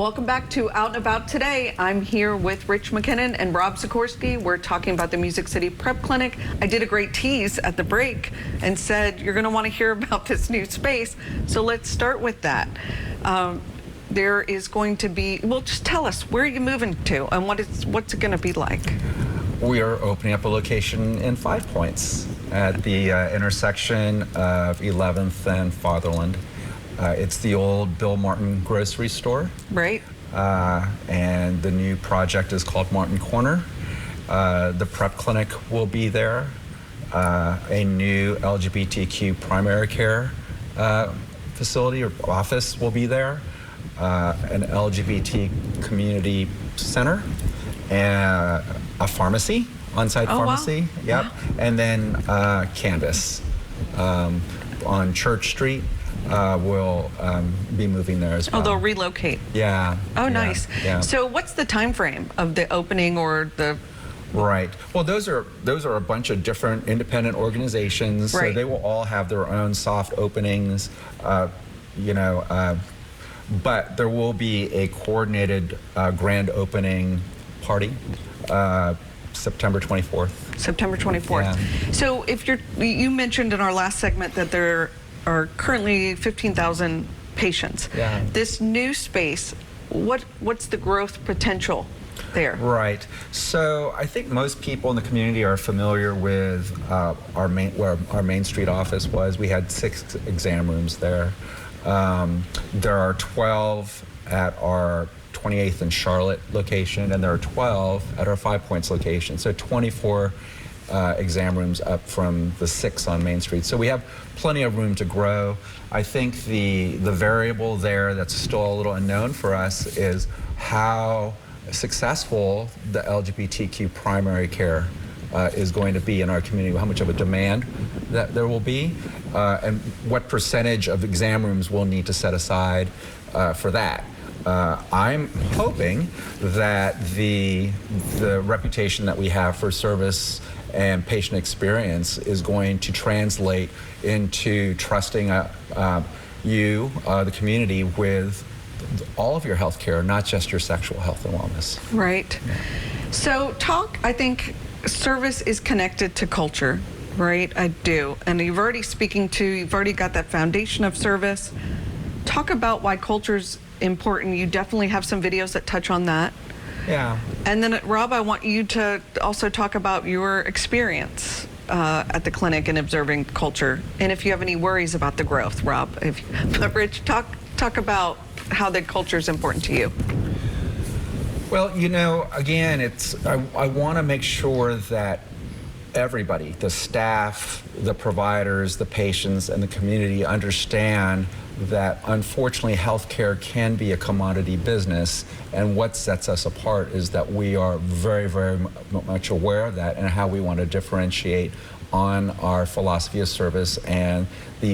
Welcome back to Out and About today. I'm here with Rich MacKinnon and Rob Sikorski. We're talking about the Music City PrEP Clinic. I did a great tease at the break and said you're going to want to hear about this new space. So let's start with that. There is going to be, well, just tell us, where are you moving to and what's it going to be like? We are opening up a location in 5 Points at the intersection of 11th and Fatherland. It's the old Bill Martin grocery store. Right. And the new project is called Martin Corner. The PrEP clinic will be there. A new LGBTQ primary care facility or office will be there. An LGBT community center, and a pharmacy, on-site pharmacy. Wow. Yep. Wow. And then Canvas on Church Street. Will be moving there as well. Oh, they'll relocate. Yeah. Oh, yeah, nice. Yeah. So what's the time frame of the opening or the... Right. Well, those are a bunch of different independent organizations. Right. So they will all have their own soft openings, but there will be a coordinated grand opening party September 24th. September 24th. Yeah. So if you mentioned in our last segment that there are currently 15,000 patients. Yeah. This new space, what's the growth potential there? Right. So I think most people in the community are familiar with where our Main Street office was. We had 6 exam rooms there. There are 12 at our 28th and Charlotte location, and there are 12 at our 5 Points location. So 24 exam rooms up from the 6 on Main Street. So we have plenty of room to grow. I think the variable there that's still a little unknown for us is how successful the LGBTQ primary care is going to be in our community, how much of a demand that there will be, and what percentage of exam rooms we'll need to set aside for that. I'm hoping that the reputation that we have for service and patient experience is going to translate into trusting you, the community, with all of your health care, not just your sexual health and wellness. Right. Yeah. So I think service is connected to culture, right? I do. And you've already got that foundation of service. Talk about why culture's important. You definitely have some videos that touch on that. Yeah. And then, Rob, I want you to also talk about your experience at the clinic and observing culture, and if you have any worries about the growth, Rob. But Rich, talk about how the culture is important to you. Well, again, I want to make sure that everybody, the staff, the providers, the patients, and the community understand that unfortunately healthcare can be a commodity business, and what sets us apart is that we are very, very much aware of that and how we want to differentiate on our philosophy of service and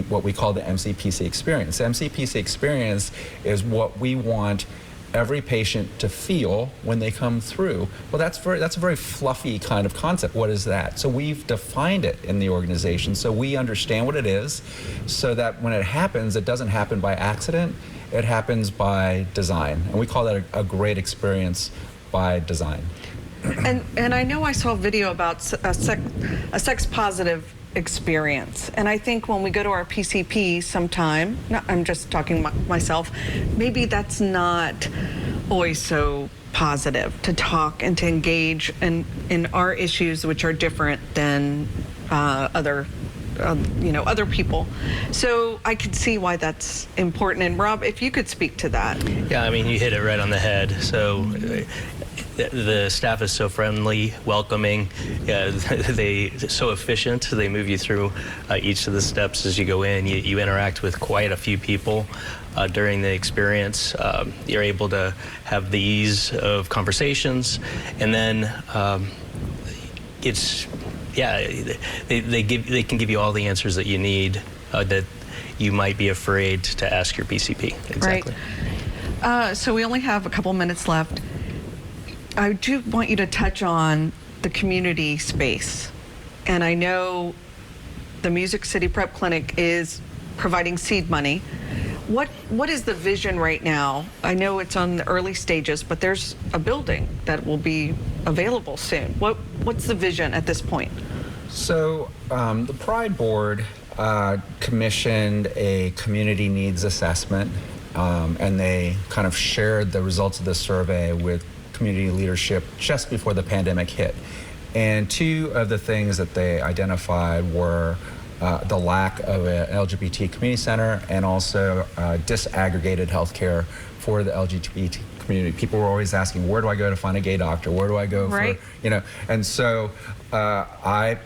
what we call the MCPC experience. The MCPC experience is what we want every patient to feel when they come through. Well, that's a very fluffy kind of concept. What is that? So we've defined it in the organization so we understand what it is, so that when it happens, it doesn't happen by accident, it happens by design. And we call that a great experience by design. And I know I saw a video about a sex positive experience, and I think when we go to our PCP sometime, I'm just talking myself, maybe that's not always so positive to talk and to engage in our issues, which are different than other people. So I could see why that's important. And Rob, if you could speak to that. Yeah, I mean, you hit it right on the head. So the staff is so friendly, welcoming, they're so efficient. They move you through each of the steps as you go in. You interact with quite a few people during the experience. You're able to have the ease of conversations, and then they can give you all the answers that you need that you might be afraid to ask your PCP. Exactly. Right. So we only have a couple minutes left. I do want you to touch on the community space. And I know the Music City PrEP Clinic is providing seed money. What is the vision right now? I know it's on the early stages, but there's a building that will be available soon. What's the vision at this point? So the Pride Board commissioned a community needs assessment, and they kind of shared the results of the survey with community leadership just before the pandemic hit. And two of the things that they identified were the lack of an LGBT community center and also disaggregated healthcare for the LGBT community. People were always asking, where do I go to find a gay doctor? Where do I go Right. for, you know? And so I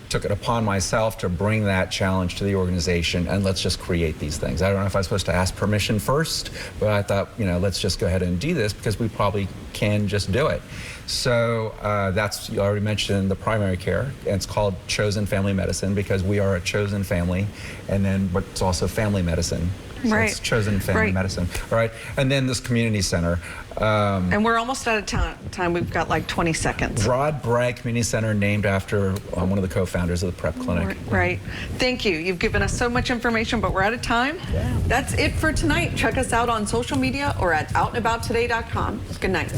took it upon myself to bring that challenge to the organization, and let's just create these things. I don't know if I was supposed to ask permission first, but I thought, you know, let's just go ahead and do this because we probably can just do it. So that's, you already mentioned the primary care, and it's called Chosen Family Medicine because we are a chosen family, and then but it's also family medicine. So Right. it's Chosen Family Right. Medicine. All right, and then this community center. And we're almost out of time. We've got like 20 seconds. Rod Bragg Community Center, named after one of the co-founders of the PrEP clinic. Right. Thank you. You've given us so much information, but we're out of time. Yeah. That's it for tonight. Check us out on social media or at outandabouttoday.com. Good night.